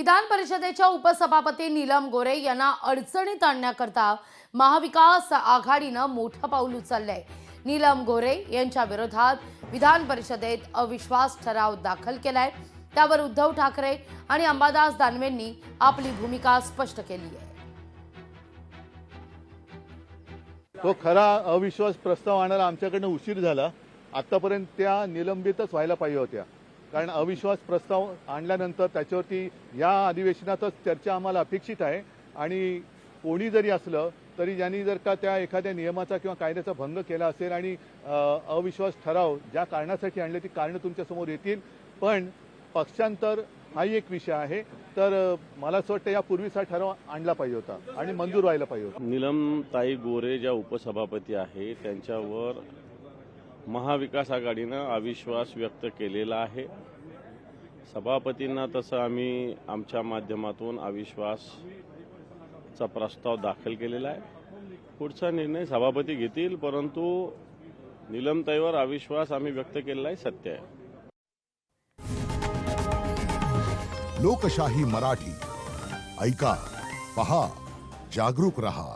विधान परिषदेच्या उपसभापती नीलम गोरे यांना अडचणीत आणण्याकरता महाविकास आघाडीनं मोठं पाऊल उचललंय। नीलम गोरे यांच्या विरोधात विधान परिषदेत अविश्वास ठराव दाखल केलाय। त्यावर उद्धव ठाकरे आणि अंबादास दानवेंनी आपली भूमिका स्पष्ट केली आहे। तो खरा अविश्वास प्रस्ताव आणायला आमच्याकडनं उशीर झाला। आतापर्यंत त्या निलंबितच व्हायला पाहिजे होत्या, कारण अविश्वास प्रस्ताव आणल्यानंतर त्याच्यावरती या अधिवेशनातच चर्चा आम्हाला अपेक्षित आहे। आणि कोणी जरी असलं तरी ज्यांनी जर का त्या एखाद्या नियमाचा किंवा कायद्याचा भंग केला असेल आणि अविश्वास ठराव ज्या कारणासाठी आणले ती कारणं तुमच्यासमोर येतील। पण पक्षांतर हाही एक विषय आहे, तर मला असं वाटतं यापूर्वीच हा ठराव आणला पाहिजे होता आणि मंजूर व्हायला पाहिजे होता। नीलमताई गोरे ज्या उपसभापती आहे त्यांच्यावर महाविकास आघाडीनं अविश्वास व्यक्त केलेला आहे। सभापतींना तसं आम्ही आमच्या माध्यमातून अविश्वासचा प्रस्ताव दाखल केलेला आहे। पुढचा निर्णय सभापती घेतील, परंतु नीलमताईवर अविश्वास आम्ही व्यक्त केलेला आहे, सत्य आहे। लोकशाही मराठी ऐका, पहा, जागरूक रहा।